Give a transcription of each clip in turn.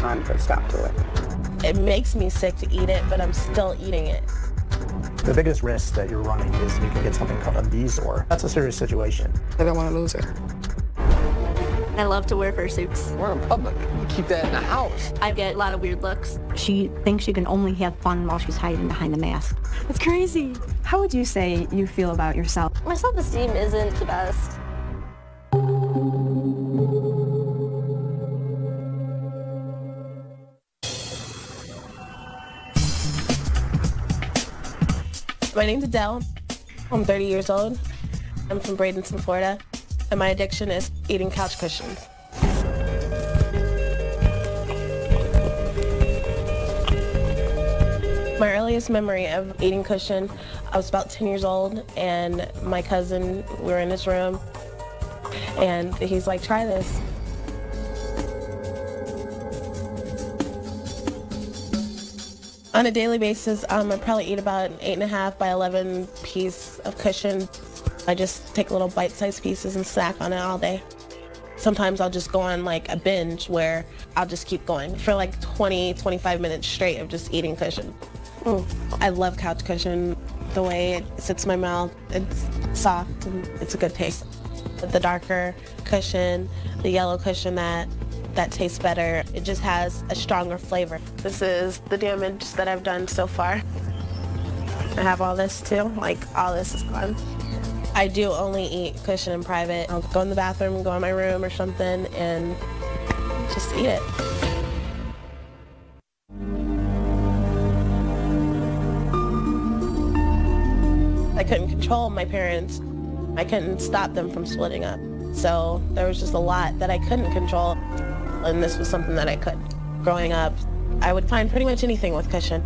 time to put a stop to it. It makes me sick to eat it, but I'm still eating it. The biggest risk that you're running is you can get something called a V-sore. That's a serious situation. I don't want to lose her. I love to wear fursuits. We're in public. You keep that in the house. I get a lot of weird looks. She thinks she can only have fun while she's hiding behind a mask. It's crazy. How would you say you feel about yourself? My self-esteem isn't the best. My name's Adele. I'm 30 years old. I'm from Bradenton, Florida, and my addiction is eating couch cushions. My earliest memory of eating cushion, I was about 10 years old, and my cousin, we were in his room, and he's like, try this. On a daily basis, I probably eat about an 8.5 by 11 piece of cushion. I just take little bite-sized pieces and snack on it all day. Sometimes I'll just go on like a binge where I'll just keep going for like 20, 25 minutes straight of just eating cushion. I love couch cushion. The way it sits in my mouth, it's soft and it's a good taste. The darker cushion, the yellow cushion that tastes better. It just has a stronger flavor. This is the damage that I've done so far. I have all this too, like all this is gone. I do only eat cushion in private. I'll go in the bathroom, go in my room or something and just eat it. I couldn't control my parents. I couldn't stop them from splitting up. So there was just a lot that I couldn't control. And this was something that I could. Growing up, I would find pretty much anything with cushion.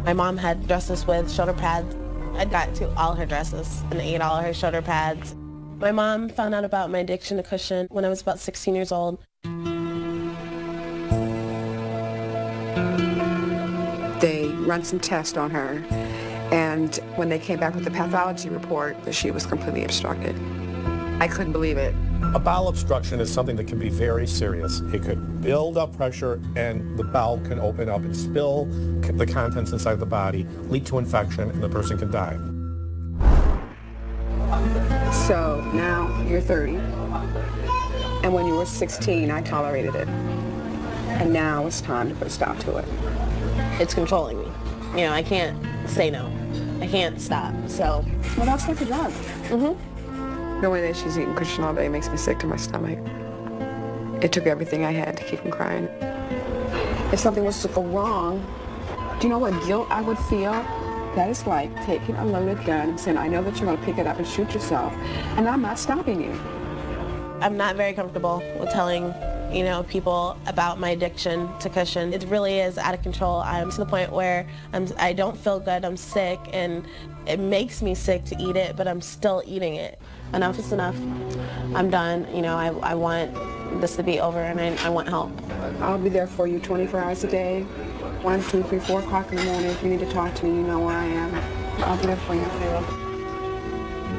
My mom had dresses with shoulder pads. I got to all her dresses and ate all her shoulder pads. My mom found out about my addiction to cushion when I was about 16 years old. They run some tests on her, and when they came back with the pathology report, she was completely obstructed. I couldn't believe it. A bowel obstruction is something that can be very serious. It could build up pressure and the bowel can open up and spill the contents inside the body, lead to infection, and the person can die. So now you're 30, and when you were 16, I tolerated it. And now it's time to put a stop to it. It's controlling me. You know, I can't say no. I can't stop, so. Well, that's like a drug. Mm-hmm. Knowing that she's eating cushion all day makes me sick to my stomach. It took everything I had to keep from crying. If something was to go wrong, do you know what guilt I would feel? That is like taking a loaded gun and saying, I know that you're going to pick it up and shoot yourself, and I'm not stopping you. I'm not very comfortable with telling, people about my addiction to cushion. It really is out of control. I'm to the point where I don't feel good, I'm sick, and it makes me sick to eat it, but I'm still eating it. Enough is enough. I'm done. I want this to be over, and I want help. I'll be there for you 24 hours a day, 1, 2, 3, 4 o'clock in the morning. If you need to talk to me, you know where I am. I'll be there for you.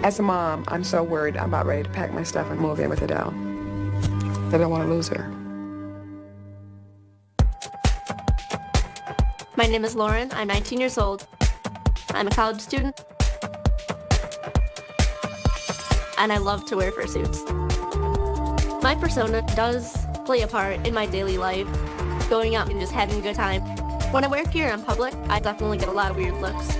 As a mom, I'm so worried. I'm about ready to pack my stuff and move in with Adele. I don't want to lose her. My name is Lauren. I'm 19 years old. I'm a college student. And I love to wear fursuits. My persona does play a part in my daily life, going out and just having a good time. When I wear gear in public, I definitely get a lot of weird looks.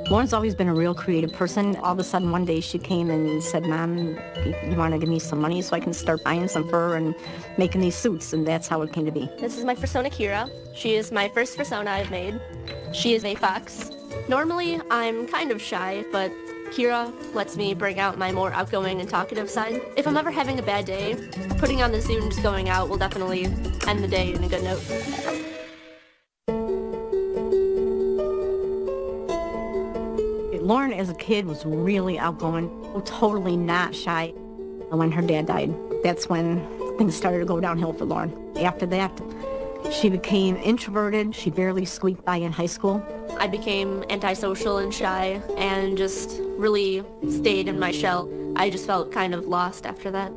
Lauren's always been a real creative person. All of a sudden, one day she came and said, Mom, you want to give me some money so I can start buying some fur and making these suits? And that's how it came to be. This is my persona, Kira. She is my first persona I've made. She is a fox. Normally, I'm kind of shy, but Kira lets me bring out my more outgoing and talkative side. If I'm ever having a bad day, putting on the suit and just going out will definitely end the day in a good note. Lauren, as a kid, was really outgoing, totally not shy. When her dad died, that's when things started to go downhill for Lauren. After that, she became introverted. She barely squeaked by in high school. I became antisocial and shy and just really stayed in my shell. I just felt kind of lost after that.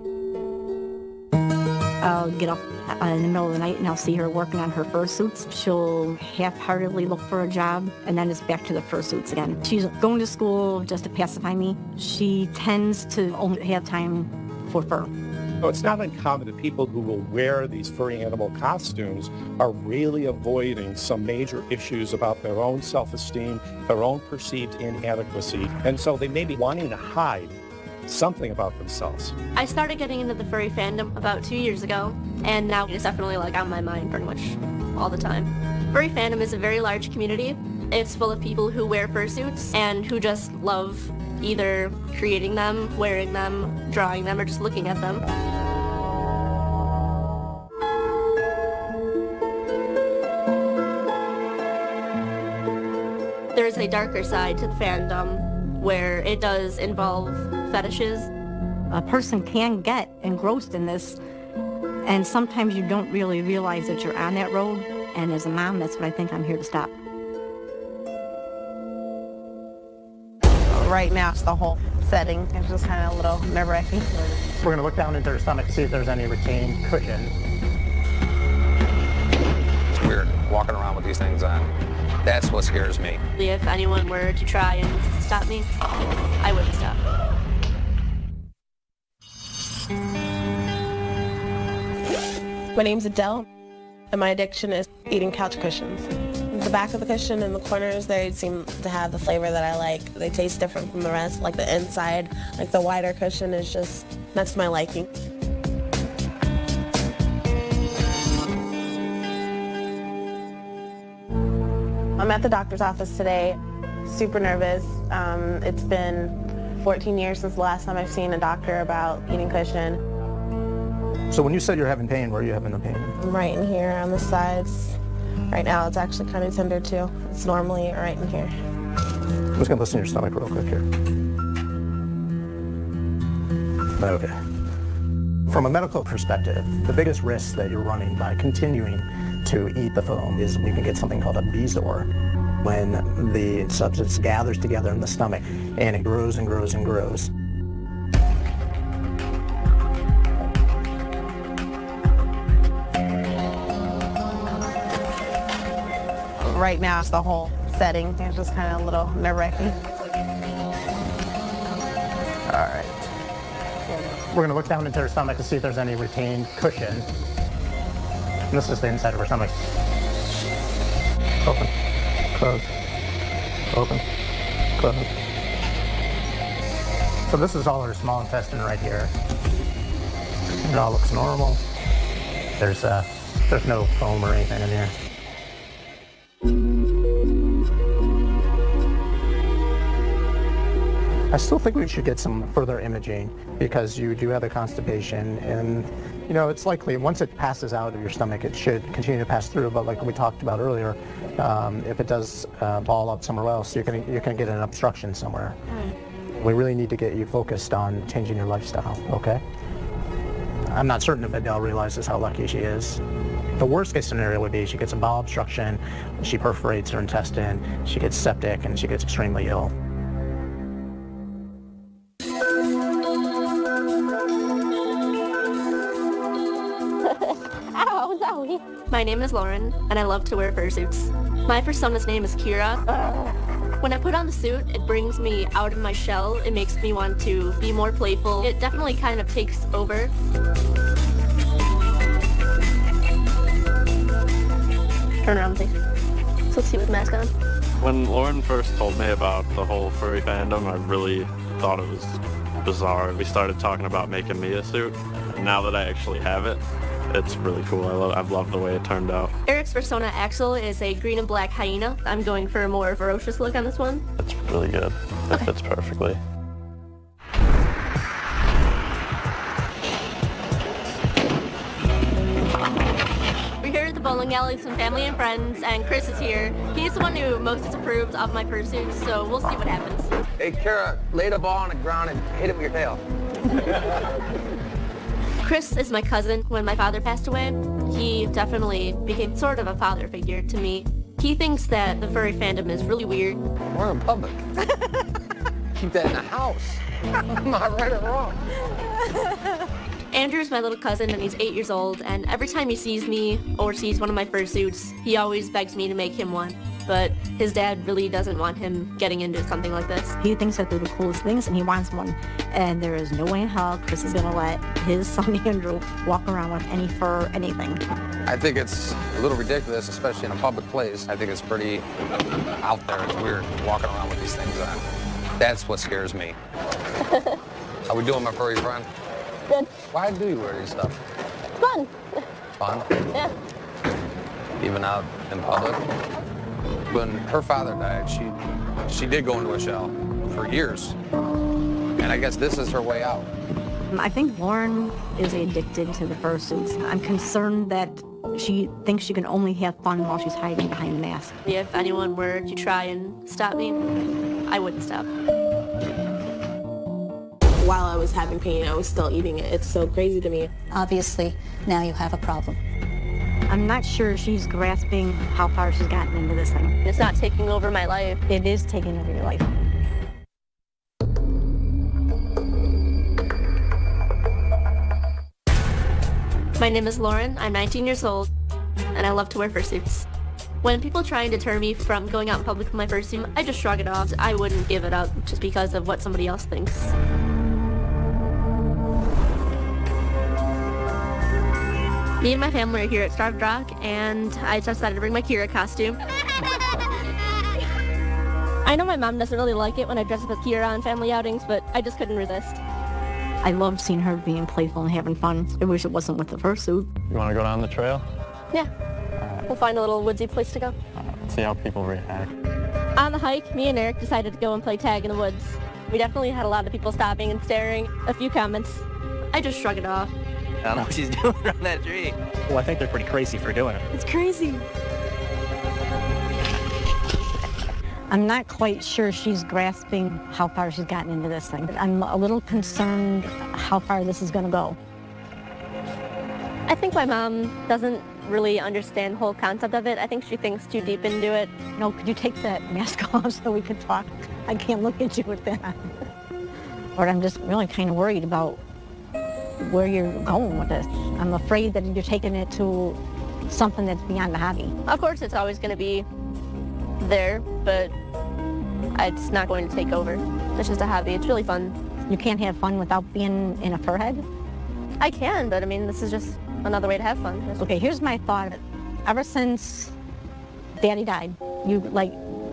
I'll get up in the middle of the night and I'll see her working on her fursuits. She'll half-heartedly look for a job and then it's back to the fursuits again. She's going to school just to pacify me. She tends to only have time for fur. So it's not uncommon that people who will wear these furry animal costumes are really avoiding some major issues about their own self-esteem, their own perceived inadequacy, and so they may be wanting to hide something about themselves. I started getting into the furry fandom about 2 years ago, and now it's definitely like on my mind pretty much all the time. Furry fandom is a very large community. It's full of people who wear fursuits and who just love either creating them, wearing them, drawing them, or just looking at them. There's a darker side to the fandom where it does involve fetishes. A person can get engrossed in this, and sometimes you don't really realize that you're on that road, and as a mom, that's what I think I'm here to stop. Right now, it's the whole setting. It's just kind of a little nerve-wracking. We're going to look down into her stomach to see if there's any retained cushion. It's weird walking around with these things on. That's what scares me. If anyone were to try and stop me, I wouldn't stop. My name's Adele, and my addiction is eating couch cushions. The back of the cushion and the corners, they seem to have the flavor that I like. They taste different from the rest, like the inside, like the wider cushion is just, that's my liking. I'm at the doctor's office today, super nervous. It's been 14 years since the last time I've seen a doctor about eating cushion. So when you said you're having pain, where are you having the pain? Right in here on the sides. Right now it's actually kind of tender too. It's normally right in here. I'm just gonna listen to your stomach real quick here. Okay. From a medical perspective, the biggest risk that you're running by continuing to eat the foam is you can get something called a bezoar, when the substance gathers together in the stomach and it grows and grows and grows. Right now it's the whole setting. It's just kind of a little nerve-wracking. All right. We're going to look down into her stomach to see if there's any retained cushion. And this is the inside of her stomach. Open, close, open, close. So this is all her small intestine right here. It all looks normal. There's no foam or anything in here. I still think we should get some further imaging because you do have the constipation, and you know it's likely once it passes out of your stomach it should continue to pass through, but like we talked about earlier, if it does ball up somewhere else, you're gonna get an obstruction somewhere. We really need to get you focused on changing your lifestyle, okay? I'm not certain if Adele realizes how lucky she is. The worst case scenario would be she gets a bowel obstruction, she perforates her intestine, she gets septic, and she gets extremely ill. My name is Lauren, and I love to wear fursuits. My persona's name is Kira. When I put on the suit, it brings me out of my shell. It makes me want to be more playful. It definitely kind of takes over. Turn around, please. So let's see with the mask on. When Lauren first told me about the whole furry fandom, I really thought it was bizarre. We started talking about making me a suit, and now that I actually have it, it's really cool. I've loved the way it turned out. Eric's persona Axel is a green and black hyena. I'm going for a more ferocious look on this one. It's really good. It fits perfectly. We're here at the bowling alley with some family and friends, and Chris is here. He's the one who most disapproved of my fursuit, so we'll see what happens. Hey, Kara, lay the ball on the ground and hit it with your tail. Chris is my cousin. When my father passed away, he definitely became sort of a father figure to me. He thinks that the furry fandom is really weird. We're in public. Keep that in the house. I'm not right or wrong. Andrew's my little cousin and he's 8 years old, and every time he sees me or sees one of my fursuits, he always begs me to make him one. But his dad really doesn't want him getting into something like this. He thinks that they're the coolest things and he wants one. And there is no way in hell Chris is gonna let his son Andrew walk around with any fur, anything. I think it's a little ridiculous, especially in a public place. I think it's pretty out there. It's weird walking around with these things on. That's what scares me. How we doing, my furry friend? Good. Why do you wear these stuff? Fun. Fun? Yeah. Even out in public? When her father died, she did go into a shell for years. And I guess this is her way out. I think Lauren is addicted to the fursuits. I'm concerned that she thinks she can only have fun while she's hiding behind the mask. If anyone were to try and stop me, I wouldn't stop. While I was having pain, I was still eating it. It's so crazy to me. Obviously, now you have a problem. I'm not sure she's grasping how far she's gotten into this thing. It's not taking over my life. It is taking over your life. My name is Lauren, I'm 19 years old, and I love to wear fursuits. When people try and deter me from going out in public with my fursuit, I just shrug it off. I wouldn't give it up just because of what somebody else thinks. Me and my family are here at Starved Rock, and I decided to bring my Kira costume. I know my mom doesn't really like it when I dress up as Kira on family outings, but I just couldn't resist. I loved seeing her being playful and having fun. I wish it wasn't with the fursuit. You want to go down the trail? Yeah. We'll find a little woodsy place to go. See how people react. On the hike, me and Eric decided to go and play tag in the woods. We definitely had a lot of people stopping and staring. A few comments. I just shrugged it off. I don't know what she's doing around that tree. Well, I think they're pretty crazy for doing it. It's crazy. I'm not quite sure she's grasping how far she's gotten into this thing. I'm a little concerned how far this is going to go. I think my mom doesn't really understand the whole concept of it. I think she thinks too deep into it. No, could you take that mask off so we could talk? I can't look at you with that. Or I'm just really kind of worried about where you're going with this. I'm afraid that you're taking it to something that's beyond the hobby. Of course, it's always going to be there, but it's not going to take over. It's just a hobby. It's really fun. You can't have fun without being in a fur head? I can, but I mean, this is just another way to have fun. Okay, here's my thought. Ever since Daddy died, you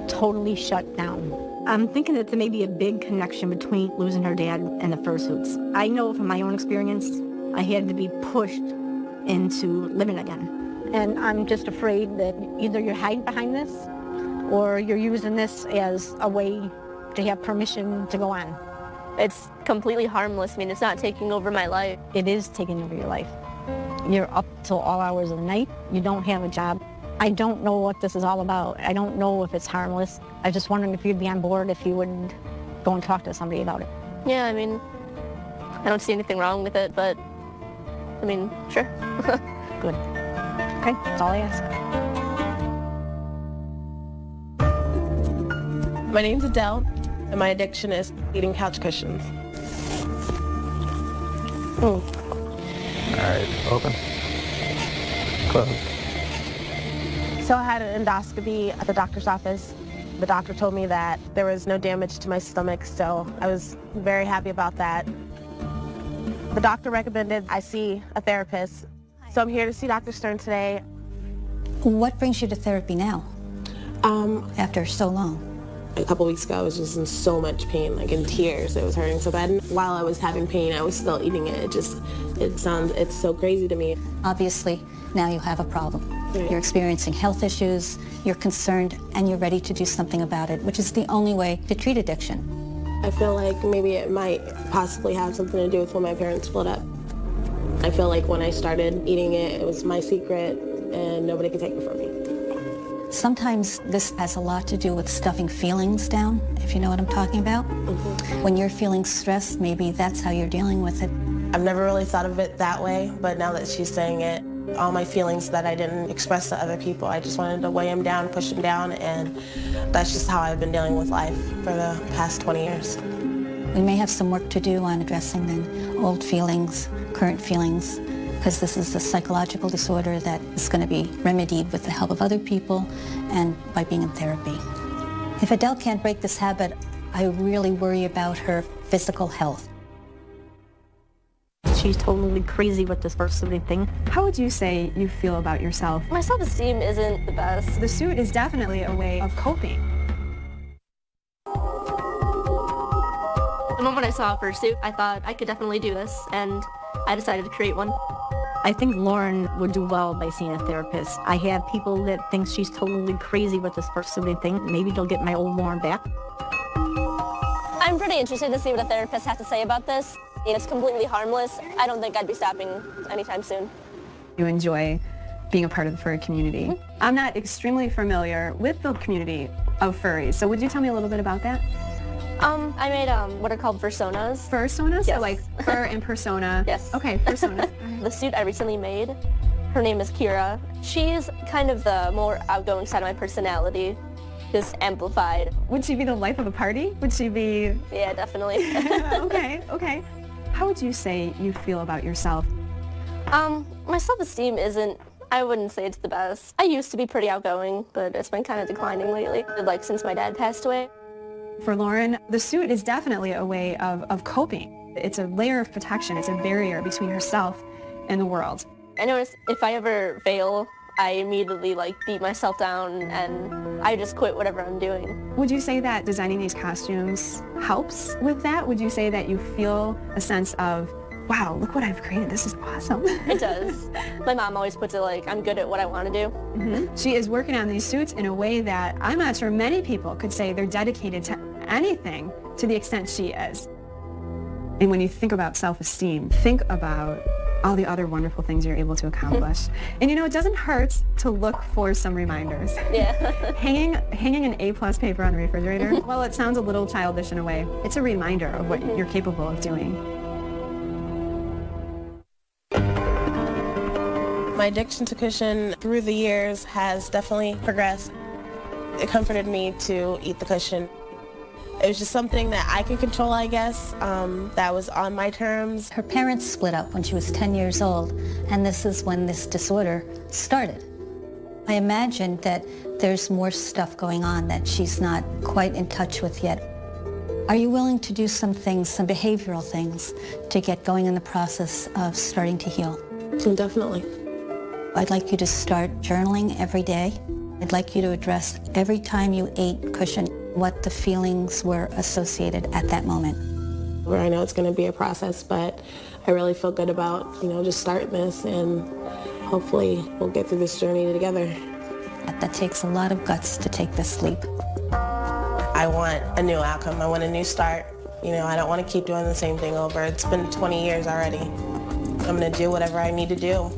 totally shut down. I'm thinking that there may be a big connection between losing her dad and the fursuits. I know from my own experience, I had to be pushed into living again. And I'm just afraid that either you're hiding behind this or you're using this as a way to have permission to go on. It's completely harmless. I mean, it's not taking over my life. It is taking over your life. You're up till all hours of the night. You don't have a job. I don't know what this is all about. I don't know if it's harmless. I was just wondering if you'd be on board, if you would go and talk to somebody about it. Yeah, I mean, I don't see anything wrong with it, but, I mean, sure. Good. Okay, that's all I ask. My name's Adele, and my addiction is eating couch cushions. All right, open. Close. So I had an endoscopy at the doctor's office. The doctor told me that there was no damage to my stomach, so I was very happy about that. The doctor recommended I see a therapist, so I'm here to see Dr. Stern today. What brings you to therapy now, after so long? A couple weeks ago, I was just in so much pain, like in tears. It was hurting so bad. And while I was having pain, I was still eating it. It's so crazy to me. Obviously, now you have a problem. Right. You're experiencing health issues, you're concerned, and you're ready to do something about it, which is the only way to treat addiction. I feel like maybe it might possibly have something to do with when my parents split up. I feel like when I started eating it, it was my secret, and nobody could take it from me. Sometimes this has a lot to do with stuffing feelings down, if you know what I'm talking about. Mm-hmm. When you're feeling stressed, maybe that's how you're dealing with it. I've never really thought of it that way, but now that she's saying it, All my feelings that I didn't express to other people, I just wanted to weigh them down, push them down, and that's just how I've been dealing with life for the past 20 years. We may have some work to do on addressing the old feelings, current feelings, because this is a psychological disorder that is going to be remedied with the help of other people and by being in therapy. If Adele can't break this habit, I really worry about her physical health. She's totally crazy with this fursuiting thing. How would you say you feel about yourself? My self-esteem isn't the best. The suit is definitely a way of coping. The moment I saw a fursuit, I thought I could definitely do this, and I decided to create one. I think Lauren would do well by seeing a therapist. I have people that think she's totally crazy with this fursuiting thing. Maybe they'll get my old Lauren back. I'm pretty interested to see what a therapist has to say about this. It's completely harmless. I don't think I'd be stopping anytime soon. You enjoy being a part of the furry community. I'm not extremely familiar with the community of furries, so would you tell me a little bit about that? I made what are called fursonas. Fursonas? Yes. So like fur and persona? Yes. Okay, fursonas. The suit I recently made, her name is Kira. She's kind of the more outgoing side of my personality, just amplified. Would she be the life of the party? Would she be... Yeah, definitely. Okay. How would you say you feel about yourself? My self-esteem isn't, I wouldn't say it's the best. I used to be pretty outgoing, but it's been kind of declining lately, like since my dad passed away. For Lauren, the suit is definitely a way of coping. It's a layer of protection. It's a barrier between herself and the world. I notice if I ever fail, I immediately beat myself down and I just quit whatever I'm doing. Would you say that designing these costumes helps with that? Would you say that you feel a sense of, wow, look what I've created, this is awesome? It does. My mom always puts it I'm good at what I want to do. Mm-hmm. She is working on these suits in a way that I'm not sure many people could say they're dedicated to anything to the extent she is. And when you think about self-esteem, think about all the other wonderful things you're able to accomplish. And it doesn't hurt to look for some reminders. Yeah. hanging an A+ paper on the refrigerator, well, it sounds a little childish in a way. It's a reminder of what you're capable of doing. My addiction to cushion through the years has definitely progressed. It comforted me to eat the cushion. It was just something that I could control, I guess, that was on my terms. Her parents split up when she was 10 years old, and this is when this disorder started. I imagine that there's more stuff going on that she's not quite in touch with yet. Are you willing to do some things, some behavioral things, to get going in the process of starting to heal? Definitely. I'd like you to start journaling every day. I'd like you to address every time you ate cushion what the feelings were associated at that moment. I know it's going to be a process, but I really feel good about, just starting this, and hopefully we'll get through this journey together. That takes a lot of guts to take this leap. I want a new outcome. I want a new start. I don't want to keep doing the same thing over. It's been 20 years already. I'm going to do whatever I need to do.